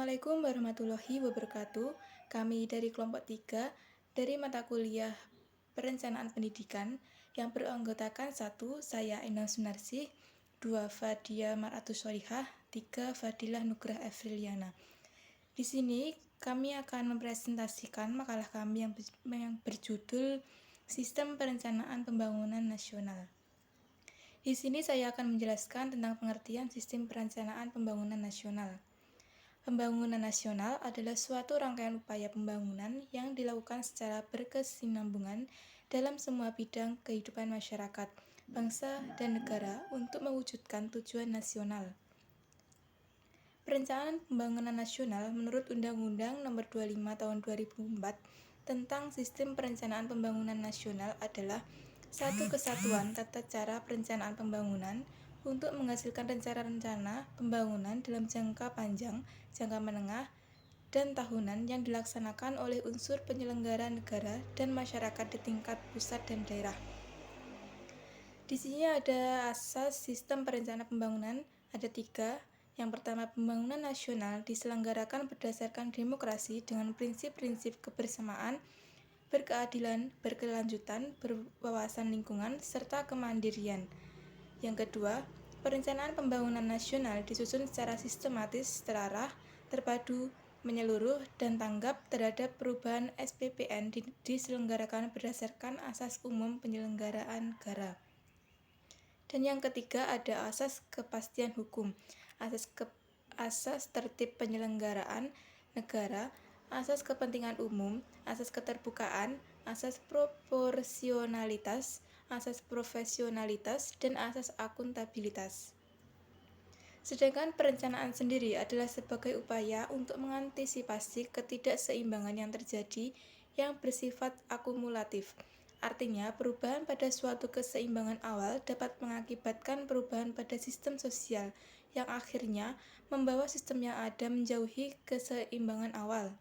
Assalamualaikum warahmatullahi wabarakatuh. Kami dari kelompok 3 dari mata kuliah Perencanaan Pendidikan yang beranggotakan 1. Saya Ena Sunarsih, 2. Fadia Maratus Solihah, 3. Fadilah Nugrah Efriliana. Di sini kami akan mempresentasikan makalah kami yang berjudul Sistem Perencanaan Pembangunan Nasional. Di sini saya akan menjelaskan tentang pengertian sistem perencanaan pembangunan nasional. Pembangunan nasional adalah suatu rangkaian upaya pembangunan yang dilakukan secara berkesinambungan dalam semua bidang kehidupan masyarakat, bangsa, dan negara untuk mewujudkan tujuan nasional. Perencanaan pembangunan nasional menurut Undang-Undang Nomor 25 Tahun 2004 tentang Sistem Perencanaan Pembangunan Nasional adalah satu kesatuan tata cara perencanaan pembangunan untuk menghasilkan rencana-rencana pembangunan dalam jangka panjang, jangka menengah, dan tahunan yang dilaksanakan oleh unsur penyelenggara negara dan masyarakat di tingkat pusat dan daerah. Di sini ada asas sistem perencanaan pembangunan, ada 3. Yang pertama, pembangunan nasional diselenggarakan berdasarkan demokrasi dengan prinsip-prinsip kebersamaan, berkeadilan, berkelanjutan, berwawasan lingkungan, serta kemandirian. Yang kedua, perencanaan pembangunan nasional disusun secara sistematis, terarah, terpadu, menyeluruh, dan tanggap terhadap perubahan SPPN diselenggarakan berdasarkan asas umum penyelenggaraan negara. Dan yang ketiga ada asas kepastian hukum, asas tertib penyelenggaraan negara, asas kepentingan umum, asas keterbukaan, asas proporsionalitas, asas profesionalitas, dan asas akuntabilitas. Sedangkan perencanaan sendiri adalah sebagai upaya untuk mengantisipasi ketidakseimbangan yang terjadi yang bersifat akumulatif. Artinya, perubahan pada suatu keseimbangan awal dapat mengakibatkan perubahan pada sistem sosial yang akhirnya membawa sistem yang ada menjauhi keseimbangan awal.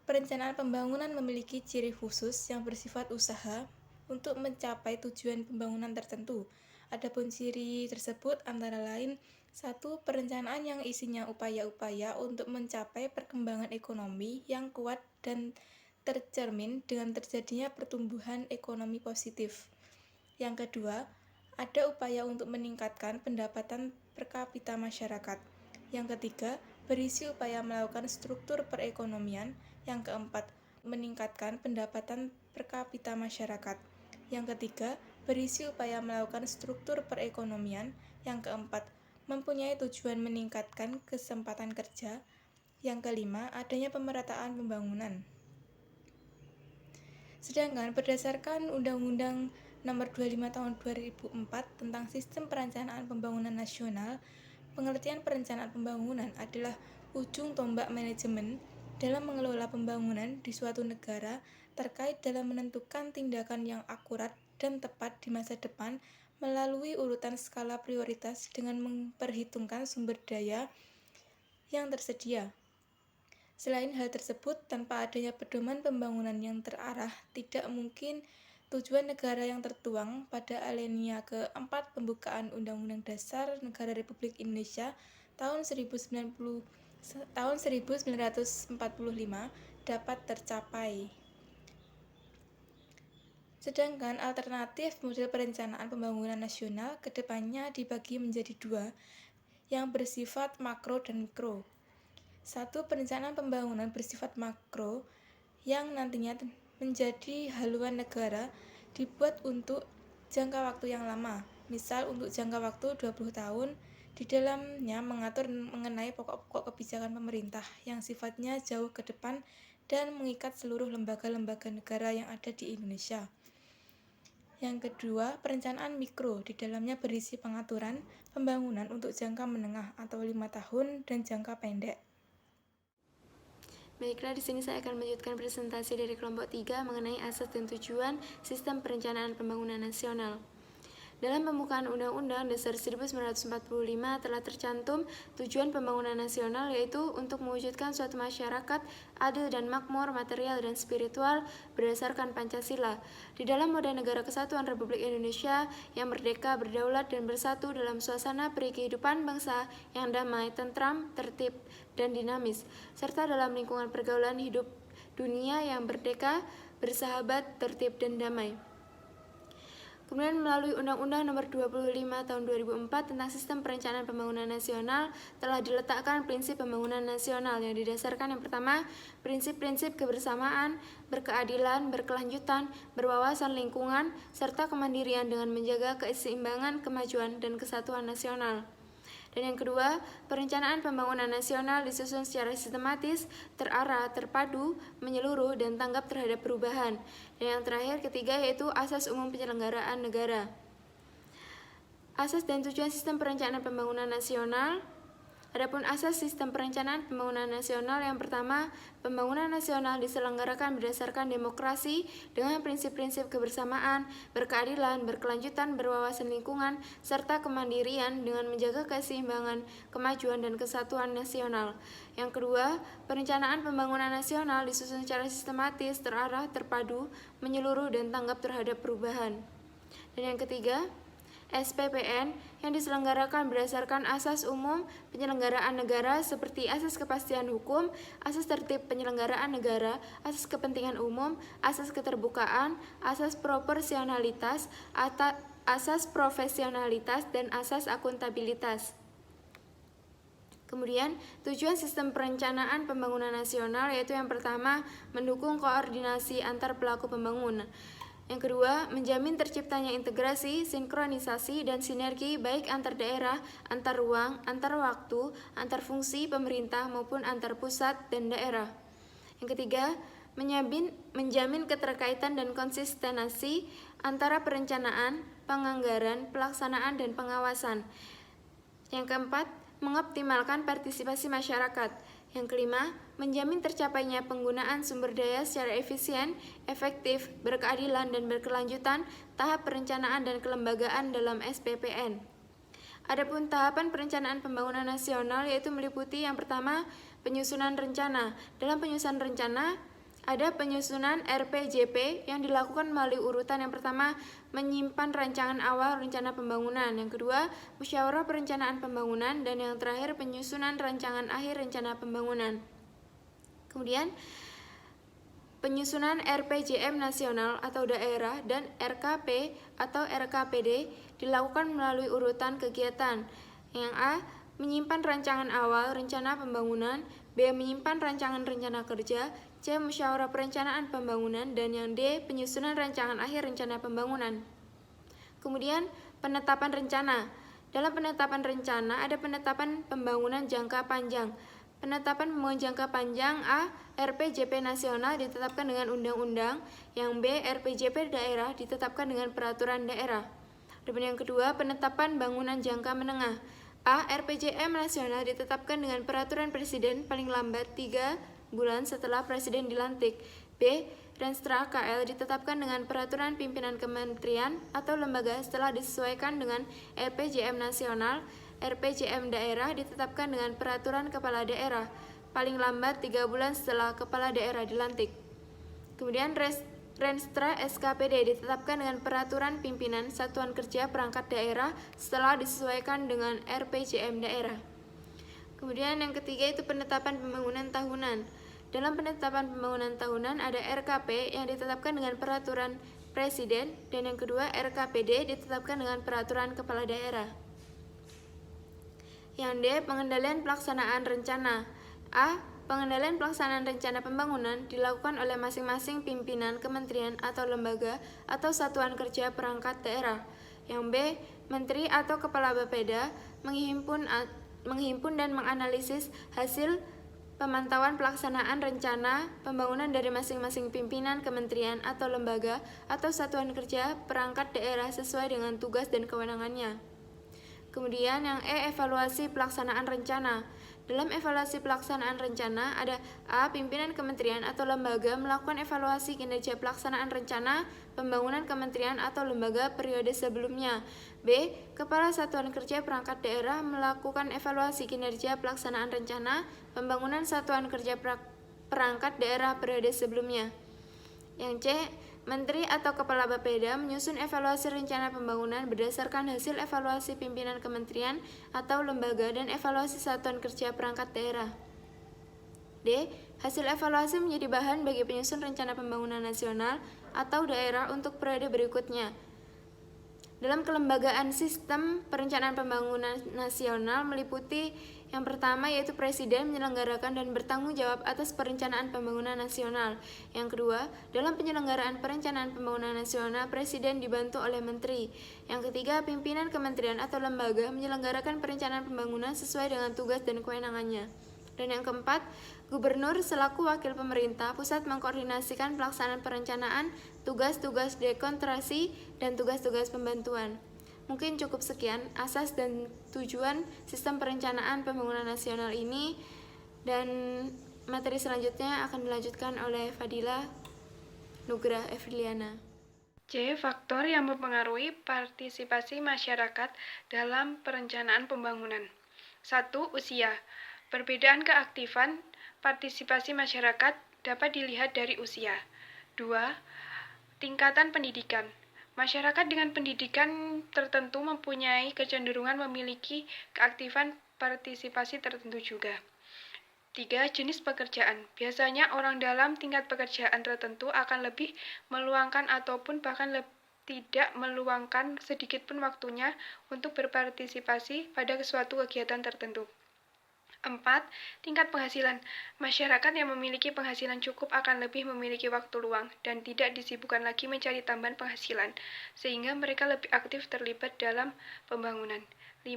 Perencanaan pembangunan memiliki ciri khusus yang bersifat usaha untuk mencapai tujuan pembangunan tertentu. Adapun ciri tersebut antara lain 1. Perencanaan yang isinya upaya-upaya untuk mencapai perkembangan ekonomi yang kuat dan tercermin dengan terjadinya pertumbuhan ekonomi positif. Yang kedua, ada upaya untuk meningkatkan pendapatan per kapita masyarakat. Yang ketiga, berisi upaya melakukan struktur perekonomian. Yang keempat, meningkatkan pendapatan per kapita masyarakat. Yang ketiga, berisi upaya melakukan struktur perekonomian. Yang keempat, mempunyai tujuan meningkatkan kesempatan kerja. Yang kelima, adanya pemerataan pembangunan. Sedangkan berdasarkan Undang-Undang Nomor 25 Tahun 2004 tentang Sistem Perencanaan Pembangunan Nasional, pengertian perencanaan pembangunan adalah ujung tombak manajemen dalam mengelola pembangunan di suatu negara terkait dalam menentukan tindakan yang akurat dan tepat di masa depan melalui urutan skala prioritas dengan memperhitungkan sumber daya yang tersedia. Selain hal tersebut, tanpa adanya pedoman pembangunan yang terarah, tidak mungkin tujuan negara yang tertuang pada alinea ke-4 pembukaan Undang-Undang Dasar Negara Republik Indonesia tahun 1945 dapat tercapai. Sedangkan alternatif model perencanaan pembangunan nasional kedepannya dibagi menjadi 2, yang bersifat makro dan mikro. 1. Perencanaan pembangunan bersifat makro yang nantinya menjadi haluan negara dibuat untuk jangka waktu yang lama, misal untuk jangka waktu 20 tahun. Di dalamnya mengatur mengenai pokok-pokok kebijakan pemerintah yang sifatnya jauh ke depan dan mengikat seluruh lembaga-lembaga negara yang ada di Indonesia. Yang kedua, perencanaan mikro, di dalamnya berisi pengaturan pembangunan untuk jangka menengah atau 5 tahun dan jangka pendek. Baiklah, di sini saya akan melanjutkan presentasi dari kelompok 3 mengenai asas dan tujuan Sistem Perencanaan Pembangunan Nasional. Dalam pembukaan Undang-Undang Dasar 1945 telah tercantum tujuan pembangunan nasional, yaitu untuk mewujudkan suatu masyarakat adil dan makmur material dan spiritual berdasarkan Pancasila di dalam moda negara kesatuan Republik Indonesia yang merdeka, berdaulat, dan bersatu dalam suasana peri kehidupan bangsa yang damai, tentram, tertib, dan dinamis, serta dalam lingkungan pergaulan hidup dunia yang merdeka, bersahabat, tertib, dan damai. Kemudian melalui Undang-Undang Nomor 25 Tahun 2004 tentang Sistem Perencanaan Pembangunan Nasional telah diletakkan prinsip pembangunan nasional yang didasarkan yang pertama, prinsip-prinsip kebersamaan, berkeadilan, berkelanjutan, berwawasan lingkungan, serta kemandirian dengan menjaga keseimbangan, kemajuan, dan kesatuan nasional. Dan yang kedua, perencanaan pembangunan nasional disusun secara sistematis, terarah, terpadu, menyeluruh, dan tanggap terhadap perubahan. Dan yang terakhir, ketiga, yaitu asas umum penyelenggaraan negara. Asas dan tujuan sistem perencanaan pembangunan nasional. Adapun asas sistem perencanaan pembangunan nasional yang pertama, pembangunan nasional diselenggarakan berdasarkan demokrasi dengan prinsip-prinsip kebersamaan, berkeadilan, berkelanjutan, berwawasan lingkungan, serta kemandirian dengan menjaga keseimbangan, kemajuan, dan kesatuan nasional. Yang kedua, perencanaan pembangunan nasional disusun secara sistematis, terarah, terpadu, menyeluruh, dan tanggap terhadap perubahan. Dan yang ketiga, SPPN yang diselenggarakan berdasarkan asas umum penyelenggaraan negara seperti asas kepastian hukum, asas tertib penyelenggaraan negara, asas kepentingan umum, asas keterbukaan, asas proporsionalitas, asas profesionalitas, dan asas akuntabilitas. Kemudian, tujuan sistem perencanaan pembangunan nasional yaitu yang pertama, mendukung koordinasi antar pelaku pembangunan. Yang kedua, menjamin terciptanya integrasi, sinkronisasi, dan sinergi baik antar daerah, antar ruang, antar waktu, antar fungsi pemerintah maupun antar pusat dan daerah. Yang ketiga, menjamin keterkaitan dan konsistensi antara perencanaan, penganggaran, pelaksanaan, dan pengawasan. Yang keempat, mengoptimalkan partisipasi masyarakat. Yang kelima, menjamin tercapainya penggunaan sumber daya secara efisien, efektif, berkeadilan, dan berkelanjutan tahap perencanaan dan kelembagaan dalam SPPN. Adapun tahapan perencanaan pembangunan nasional yaitu meliputi yang pertama, penyusunan rencana. Dalam penyusunan rencana, ada penyusunan RPJP yang dilakukan melalui urutan yang pertama, menyimpan rancangan awal rencana pembangunan, yang kedua, musyawarah perencanaan pembangunan, dan yang terakhir, penyusunan rancangan akhir rencana pembangunan. Kemudian, penyusunan RPJM nasional atau daerah dan RKP atau RKPD dilakukan melalui urutan kegiatan. Yang A, menyimpan rancangan awal rencana pembangunan, B, menyimpan rancangan rencana kerja, C, musyawarah perencanaan pembangunan, dan yang D, penyusunan rancangan akhir rencana pembangunan. Kemudian, penetapan rencana. Dalam penetapan rencana ada penetapan pembangunan jangka panjang. Penetapan pembangunan jangka panjang A, RPJP nasional ditetapkan dengan undang-undang, yang B, RPJP daerah ditetapkan dengan peraturan daerah. Dan yang kedua, penetapan bangunan jangka menengah. A, RPJM nasional ditetapkan dengan peraturan presiden paling lambat 3 bulan setelah presiden dilantik. B, Renstra KL ditetapkan dengan peraturan pimpinan kementerian atau lembaga setelah disesuaikan dengan RPJM nasional. RPJM daerah ditetapkan dengan peraturan kepala daerah paling lambat 3 bulan setelah kepala daerah dilantik. Kemudian Renstra SKPD ditetapkan dengan peraturan pimpinan Satuan Kerja Perangkat Daerah setelah disesuaikan dengan RPJM daerah. Kemudian yang ketiga itu penetapan pembangunan tahunan. Dalam penetapan pembangunan tahunan ada RKP yang ditetapkan dengan peraturan presiden, dan yang kedua RKPD ditetapkan dengan peraturan kepala daerah. Yang D, pengendalian pelaksanaan rencana. A, pengendalian pelaksanaan rencana pembangunan dilakukan oleh masing-masing pimpinan kementerian atau lembaga atau satuan kerja perangkat daerah. Yang B, menteri atau kepala Bapeda menghimpun dan menganalisis hasil pemantauan pelaksanaan rencana pembangunan dari masing-masing pimpinan kementerian atau lembaga atau satuan kerja perangkat daerah sesuai dengan tugas dan kewenangannya. Kemudian yang E, evaluasi pelaksanaan rencana. Dalam evaluasi pelaksanaan rencana, ada A. Pimpinan kementerian atau lembaga melakukan evaluasi kinerja pelaksanaan rencana pembangunan kementerian atau lembaga periode sebelumnya. B. Kepala Satuan Kerja Perangkat Daerah melakukan evaluasi kinerja pelaksanaan rencana pembangunan Satuan Kerja Perangkat Daerah periode sebelumnya. Yang C. Menteri atau Kepala Bapeda menyusun evaluasi rencana pembangunan berdasarkan hasil evaluasi pimpinan kementerian atau lembaga dan evaluasi Satuan Kerja Perangkat Daerah. D. Hasil evaluasi menjadi bahan bagi penyusun rencana pembangunan nasional atau daerah untuk periode berikutnya. Dalam kelembagaan sistem perencanaan pembangunan nasional meliputi yang pertama yaitu Presiden menyelenggarakan dan bertanggung jawab atas perencanaan pembangunan nasional. Yang kedua, dalam penyelenggaraan perencanaan pembangunan nasional, Presiden dibantu oleh Menteri. Yang ketiga, pimpinan kementerian atau lembaga menyelenggarakan perencanaan pembangunan sesuai dengan tugas dan kewenangannya. Dan yang keempat, Gubernur selaku wakil pemerintah pusat mengkoordinasikan pelaksanaan perencanaan, tugas-tugas dekonsentrasi, dan tugas-tugas pembantuan. Mungkin cukup sekian asas dan tujuan sistem perencanaan pembangunan nasional ini, dan materi selanjutnya akan dilanjutkan oleh Fadila Nugrah Evriliana. C. Faktor yang mempengaruhi partisipasi masyarakat dalam perencanaan pembangunan. 1. Usia. Perbedaan keaktifan partisipasi masyarakat dapat dilihat dari usia. 2. Tingkatan pendidikan. Masyarakat dengan pendidikan tertentu mempunyai kecenderungan memiliki keaktifan partisipasi tertentu juga. 3. Jenis pekerjaan. Biasanya orang dalam tingkat pekerjaan tertentu akan lebih meluangkan ataupun bahkan tidak meluangkan sedikitpun waktunya untuk berpartisipasi pada suatu kegiatan tertentu. 4. Tingkat penghasilan. Masyarakat yang memiliki penghasilan cukup akan lebih memiliki waktu luang dan tidak disibukkan lagi mencari tambahan penghasilan, sehingga mereka lebih aktif terlibat dalam pembangunan. 5.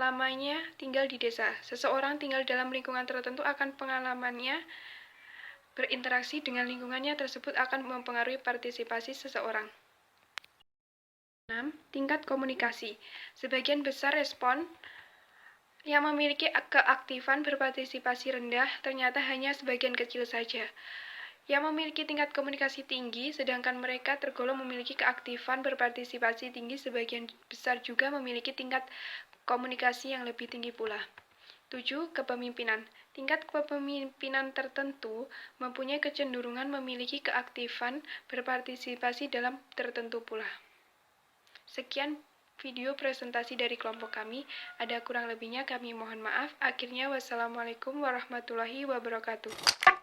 Lamanya tinggal di desa. Seseorang tinggal dalam lingkungan tertentu akan pengalamannya berinteraksi dengan lingkungannya tersebut akan mempengaruhi partisipasi seseorang. 6. Tingkat komunikasi. Sebagian besar respon yang memiliki keaktifan berpartisipasi rendah ternyata hanya sebagian kecil saja yang memiliki tingkat komunikasi tinggi, sedangkan mereka tergolong memiliki keaktifan berpartisipasi tinggi. Sebagian besar juga memiliki tingkat komunikasi yang lebih tinggi pula. 7. Kepemimpinan. Tingkat kepemimpinan tertentu mempunyai kecenderungan memiliki keaktifan berpartisipasi dalam tertentu pula. Sekian video presentasi dari kelompok kami. Ada kurang lebihnya kami mohon maaf. Akhirnya wassalamualaikum warahmatullahi wabarakatuh.